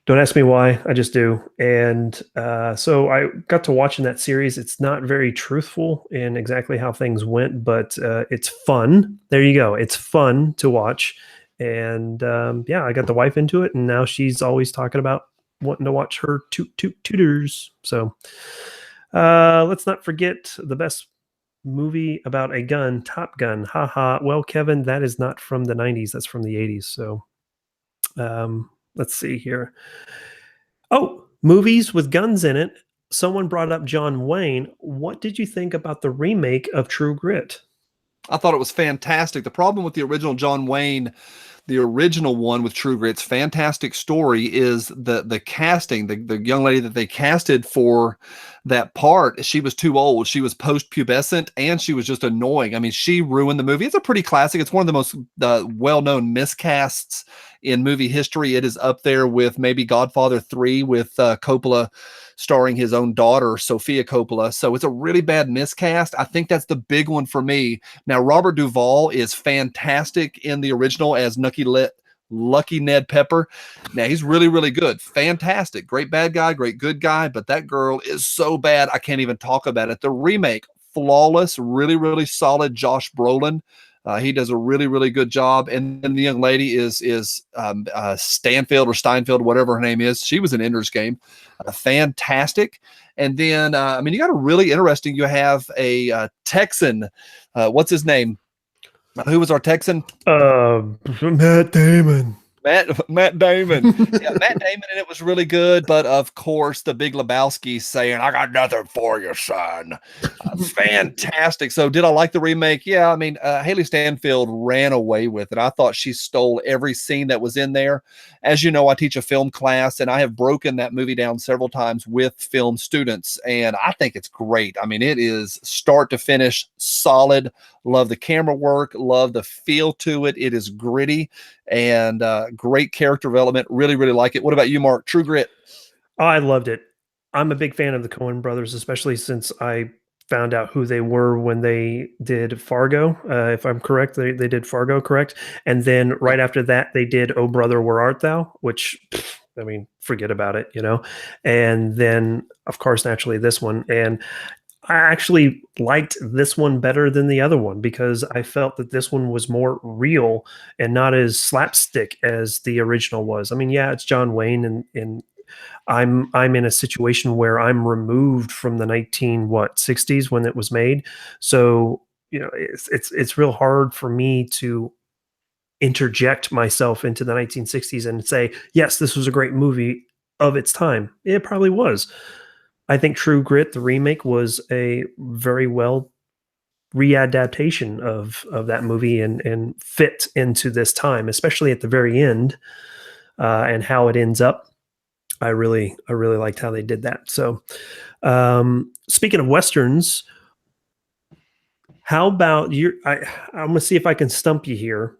A: don't ask me why, I just do. And so I got to watching that series. It's not very truthful in exactly how things went, but it's fun. There you go. It's fun to watch. And I got the wife into it, and now she's always talking about wanting to watch her Tudors. So let's not forget the best movie about a gun, Top Gun. Haha. Well, Kevin, that is not from the 90s. That's from the 80s. So let's see here. Oh, movies with guns in it. Someone brought up John Wayne. What did you think about the remake of True Grit?
B: I thought it was fantastic. The problem with the original John Wayne, the original one with True Grit's fantastic story, is the casting. The young lady that they casted for that part, she was too old. She was post-pubescent, and she was just annoying. I mean, she ruined the movie. It's a pretty classic. It's one of the most well-known miscasts in movie history. It is up there with maybe Godfather 3 with Coppola starring his own daughter, Sofia Coppola. So it's a really bad miscast. I think that's the big one for me. Now, Robert Duvall is fantastic in the original as Lucky Ned Pepper. Now, he's really, really good. Fantastic. Great bad guy, great good guy, but that girl is so bad, I can't even talk about it. The remake, flawless, really, really solid. Josh Brolin. He does a really, really good job. And then the young lady is Stanfield or Steinfeld, whatever her name is. She was in Ender's Game. Fantastic. And then, you got a really interesting, you have a Texan. What's his name? Who was our Texan?
A: Matt Damon.
B: Matt Damon. Yeah, Matt Damon, and it was really good. But of course, the Big Lebowski saying, "I got nothing for you, son." Fantastic. So, did I like the remake? Yeah, I mean, Haley Stanfield ran away with it. I thought she stole every scene that was in there. As you know, I teach a film class, and I have broken that movie down several times with film students, and I think it's great. I mean, it is start to finish solid. Love the camera work, love the feel to it. It is gritty and great character development. Really, really like it. What about you, Mark? True Grit.
A: Oh, I loved it. I'm a big fan of the Coen brothers, especially since I found out who they were when they did Fargo. If I'm correct, they did Fargo, correct? And then right after that, they did Oh Brother, Where Art Thou? Which, I mean, forget about it, you know? And then, of course, naturally, this one. And I actually liked this one better than the other one because I felt that this one was more real and not as slapstick as the original was. I mean, yeah, it's John Wayne, and I'm in a situation where I'm removed from the 60s when it was made. So, you know, it's real hard for me to interject myself into the 1960s and say, yes, this was a great movie of its time. It probably was. I think True Grit, the remake, was a very well readaptation of that movie and fit into this time, especially at the very end and how it ends up. I really liked how they did that. So, speaking of westerns, how about you? I'm gonna see if I can stump you here,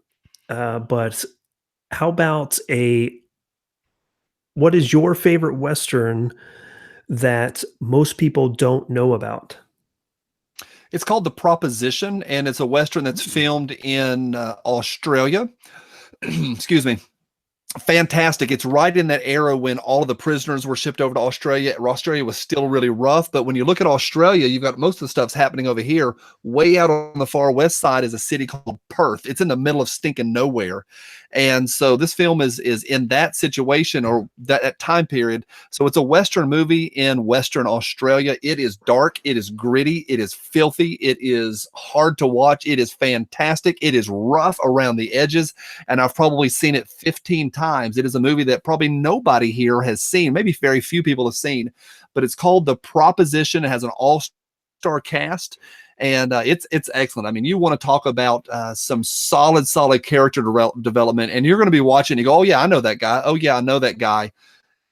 A: but how about what is your favorite western that most people don't know about?
B: It's called The Proposition, and it's a Western that's filmed in Australia. Excuse me. Fantastic. It's right in that era when all of the prisoners were shipped over to Australia. Australia was still really rough, but when you look at Australia, you've got most of the stuff's happening over here. Way out on the far west side is a city called Perth. It's in the middle of stinking nowhere. And so this film is in that situation or that time period. So it's a Western movie in Western Australia. It is dark. It is gritty. It is filthy. It is hard to watch. It is fantastic. It is rough around the edges. And I've probably seen it 15 times. It is a movie that probably nobody here has seen. Maybe very few people have seen, but it's called The Proposition. It has an all-star cast. And it's excellent. I mean, you want to talk about some solid character development, and you're going to be watching. You go, oh yeah, I know that guy. Oh yeah, I know that guy.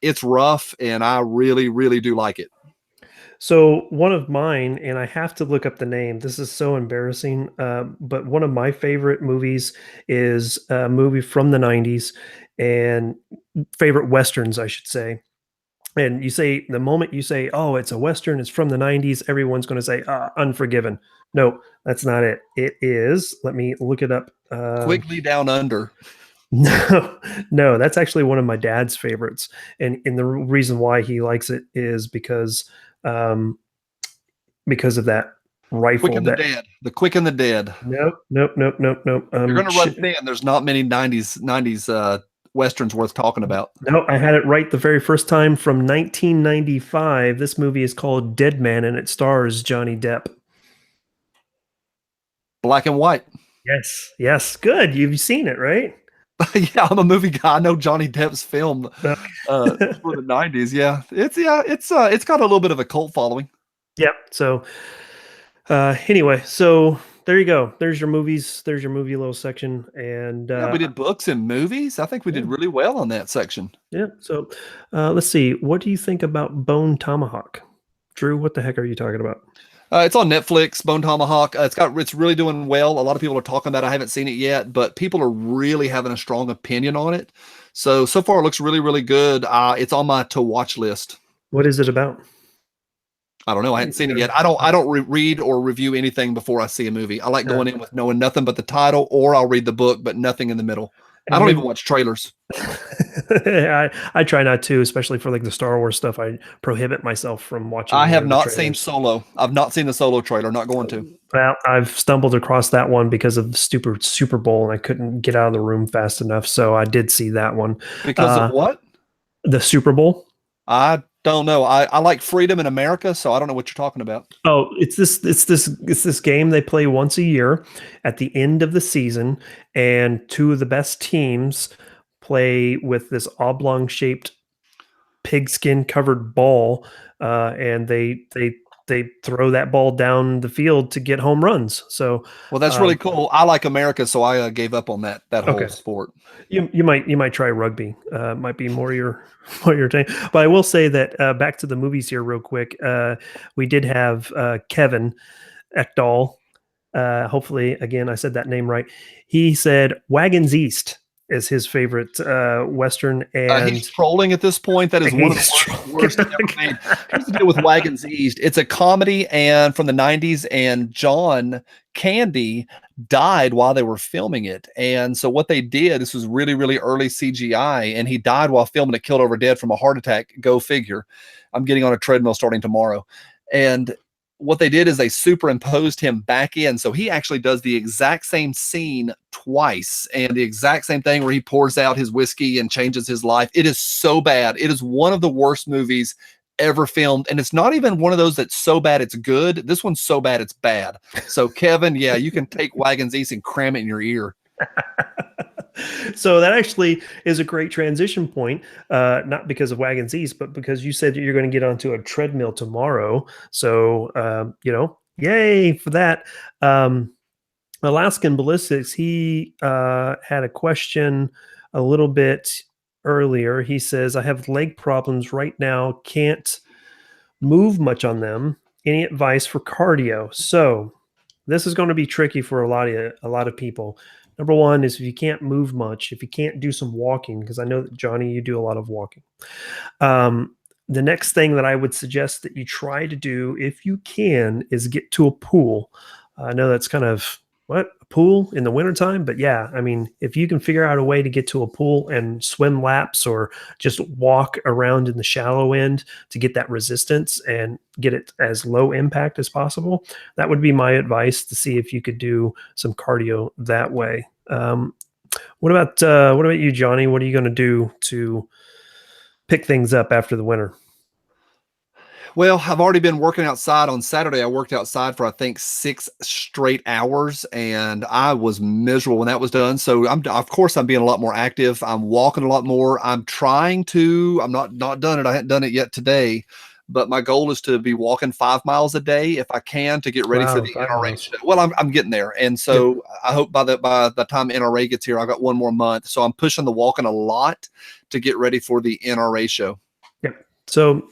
B: It's rough, and I really do like it.
A: So one of mine, and I have to look up the name. This is so embarrassing. But one of my favorite movies is a movie from the '90s, and favorite westerns, I should say. And you say the moment you say, "Oh, it's a western," it's from the '90s. Everyone's going to say, "Unforgiven." No, that's not it. It is. Let me look it up.
B: Quickly Down Under.
A: No, that's actually one of my dad's favorites, and the reason why he likes it is because of that rifle.
B: Quick and the Dead. The Quick and the Dead.
A: Nope.
B: You're going to run thin. There's not many '90s westerns worth talking about.
A: No, I had it right the very first time from 1995. This movie is called Dead Man, and it stars Johnny Depp.
B: Black and white.
A: Yes, good. You've seen it, right?
B: Yeah, I'm a movie guy. I know Johnny Depp's film for the '90s. Yeah, it's got a little bit of a cult following.
A: Yeah. So, anyway, so there you go. There's your movies. There's your movie little section, and
B: yeah, we did books and movies. I think we did really well on that section.
A: Yeah. So, let's see. What do you think about Bone Tomahawk? Drew, what the heck are you talking about?
B: It's on Netflix, Bone Tomahawk. It's really doing well. A lot of people are talking about it. I haven't seen it yet, but people are really having a strong opinion on it. So far it looks really good. It's on my to watch list.
A: What is it about?
B: I don't know. I haven't seen it yet. I don't read or review anything before I see a movie. I like going in with knowing nothing but the title, or I'll read the book, but nothing in the middle. I don't even watch trailers.
A: I try not to, especially for like the Star Wars stuff. I prohibit myself from watching.
B: I have not seen Solo. I've not seen the Solo trailer. Not going to.
A: Well, I've stumbled across that one because of the stupid Super Bowl, and I couldn't get out of the room fast enough. So I did see that one.
B: Because of what?
A: The Super Bowl.
B: I don't know. I like freedom in America, so I don't know what you're talking about.
A: Oh, it's this game they play once a year at the end of the season, and two of the best teams play with this oblong shaped pigskin covered ball, and they throw that ball down the field to get home runs. So
B: Well, that's really cool. I like America, so I gave up on that whole
A: okay.
B: sport.
A: You might try rugby. Might be more your thing. But I will say that back to the movies here real quick. We did have Kevin Ekdahl. Hopefully, again, I said that name right. He said Wagons East is his favorite Western, and
B: He's trolling at this point. That is one of the worst ever made. Here's the deal with Wagons East. It's a comedy and from the 90s, and John Candy died while they were filming it. And so what they did, this was really, really early CGI, and he died while filming it, killed over dead from a heart attack. Go figure. I'm getting on a treadmill starting tomorrow. And what they did is they superimposed him back in. So he actually does the exact same scene twice and the exact same thing where he pours out his whiskey and changes his life. It is so bad. It is one of the worst movies ever filmed. And it's not even one of those that's so bad it's good. This one's so bad it's bad. So Kevin, yeah, you can take Wagons East and cram it in your ear.
A: So that actually is a great transition point, not because of Wagons East, but because you said you're going to get onto a treadmill tomorrow. So, yay for that. Alaskan Ballistics, he had a question a little bit earlier. He says, I have leg problems right now, can't move much on them. Any advice for cardio? So this is going to be tricky for a lot of people. Number one is if you can't move much, if you can't do some walking, because I know that Johnny, you do a lot of walking. The next thing that I would suggest that you try to do, if you can, is get to a pool. I know that's kind of a pool in the wintertime, but yeah, I mean, if you can figure out a way to get to a pool and swim laps or just walk around in the shallow end to get that resistance and get it as low impact as possible, that would be my advice to see if you could do some cardio that way. What about you, Johnny? What are you going to do to pick things up after the winter?
B: Well, I've already been working outside. On Saturday, I worked outside for, I think, 6 straight hours, and I was miserable when that was done. So of course, I'm being a lot more active. I'm walking a lot more. I'm not done it. I haven't done it yet today, but my goal is to be walking 5 miles a day if I can to get ready for the NRA show. Well, I'm getting there. And so I hope by the time NRA gets here, I got one more month. So I'm pushing the walking a lot to get ready for the NRA show.
A: Yep. So,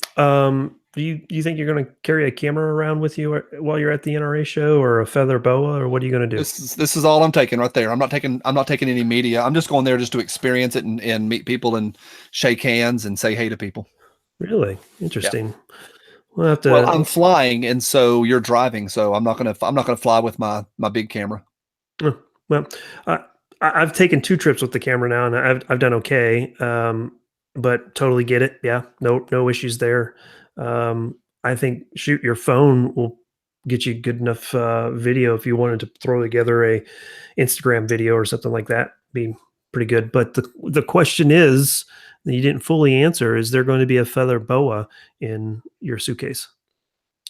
A: do you think you're going to carry a camera around with you while you're at the NRA show, or a feather boa, or what are you going to do?
B: This is all I'm taking right there. I'm not taking any media. I'm just going there just to experience it and meet people and shake hands and say hey to people.
A: Really interesting.
B: Yeah. Well, I'm flying, and so you're driving, so I'm not gonna fly with my big camera.
A: Well, I've taken 2 trips with the camera now, and I've done okay. But totally get it. Yeah, no issues there. I think your phone will get you good enough video if you wanted to throw together a Instagram video or something like that. Be pretty good. But the question is that you didn't fully answer: is there going to be a feather boa in your suitcase?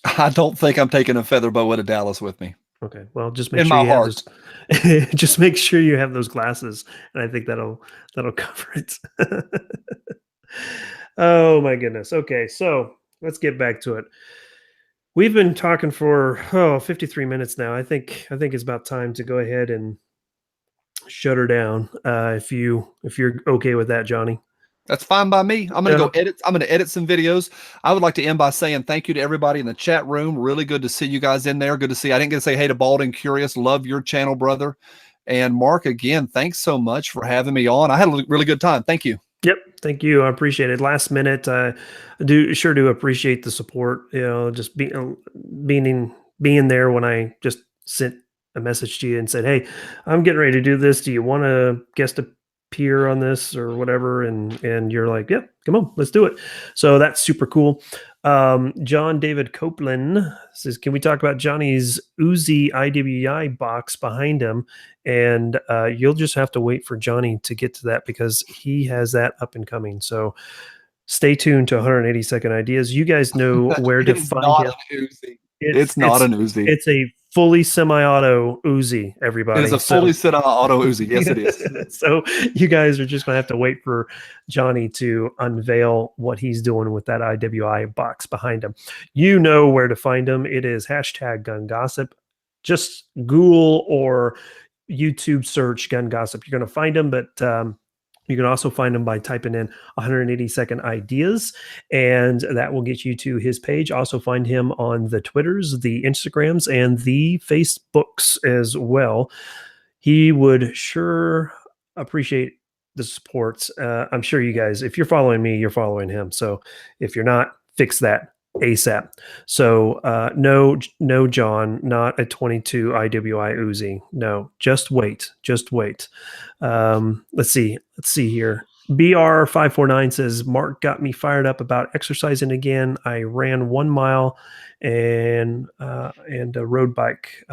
B: I don't think I'm taking a feather boa to Dallas with me.
A: Okay, well, just make sure you have those, just make sure you have those glasses, and I think that'll cover it. Oh my goodness. Okay, so let's get back to it. We've been talking for 53 minutes now. I think it's about time to go ahead and shut her down. If you're okay with that, Johnny.
B: That's fine by me. I'm going to go edit. I'm going to edit some videos. I would like to end by saying thank you to everybody in the chat room. Really good to see you guys in there. Good to see. I didn't get to say hey to Balding Curious. Love your channel, brother. And Mark, again, thanks so much for having me on. I had a really good time. Thank you.
A: Yep. Thank you. I appreciate it. Last minute, I do appreciate the support. You know, just being there when I just sent a message to you and said, "Hey, I'm getting ready to do this. Do you want to guest appear on this or whatever?" And you're like, "Yep, come on, let's do it." So that's super cool. John David Copeland says, "Can we talk about Johnny's Uzi IWI box behind him?" And you'll just have to wait for Johnny to get to that because he has that up and coming. So stay tuned to 180 Second Ideas. You guys know where to find him.
B: It's not an Uzi.
A: It's a fully semi-auto Uzi,
B: It
A: everybody.
B: is a fully semi-auto Uzi. Yes, it is.
A: So you guys are just going to have to wait for Johnny to unveil what he's doing with that IWI box behind him. You know where to find him. It is hashtag GunGossip. Just Google or YouTube search GunGossip. You're going to find him, but you can also find him by typing in 180-second ideas, and that will get you to his page. Also find him on the Twitters, the Instagrams, and the Facebooks as well. He would sure appreciate the support. I'm sure you guys, if you're following me, you're following him. So if you're not, fix that ASAP. So no, John, not a 22 IWI Uzi. No, just wait. Let's see here. BR549 says, Mark got me fired up about exercising again. I ran 1 mile and a road bike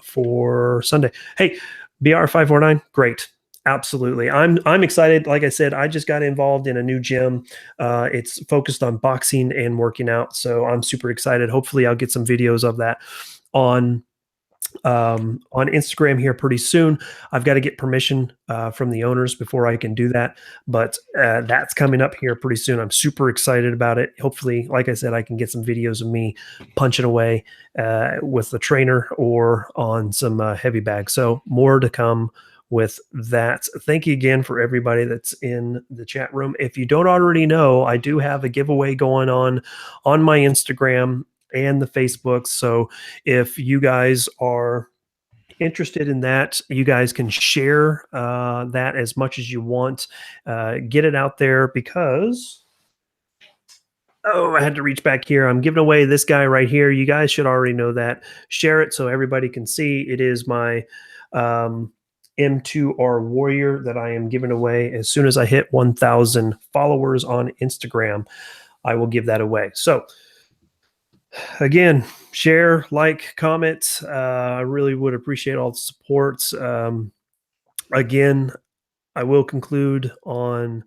A: for Sunday. Hey, BR549, great. Absolutely. I'm excited. Like I said, I just got involved in a new gym. It's focused on boxing and working out. So I'm super excited. Hopefully I'll get some videos of that on Instagram here pretty soon. I've got to get permission from the owners before I can do that, but that's coming up here pretty soon. I'm super excited about it. Hopefully, like I said, I can get some videos of me punching away with the trainer or on some heavy bags. So more to come with that. Thank you again for everybody that's in the chat room. If you don't already know, I do have a giveaway going on my Instagram and the Facebook. So if you guys are interested in that, you guys can share that as much as you want. Get it out there because, oh, I had to reach back here. I'm giving away this guy right here. You guys should already know that. Share it so everybody can see. It is my M2R Warrior that I am giving away. As soon as I hit 1,000 followers on Instagram, I will give that away. So again, share, like, comment. I really would appreciate all the support. Again, I will conclude on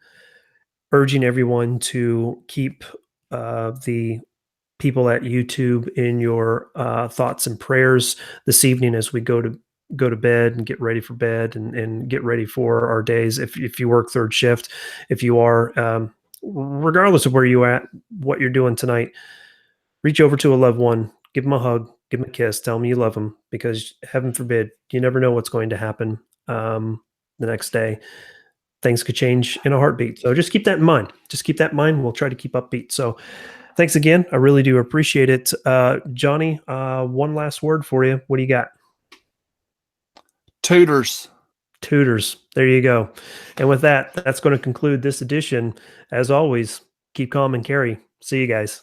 A: urging everyone to keep the people at YouTube in your thoughts and prayers this evening as we go to bed and get ready for bed and get ready for our days. If you work third shift, if you are, regardless of where you at, what you're doing tonight, reach over to a loved one, give them a hug, give them a kiss, tell them you love them, because heaven forbid, you never know what's going to happen the next day. Things could change in a heartbeat. So just keep that in mind. We'll try to keep upbeat. So thanks again. I really do appreciate it. Johnny, one last word for you. What do you got?
B: Tutors.
A: There you go. And with that, that's going to conclude this edition. As always, keep calm and carry. See you guys.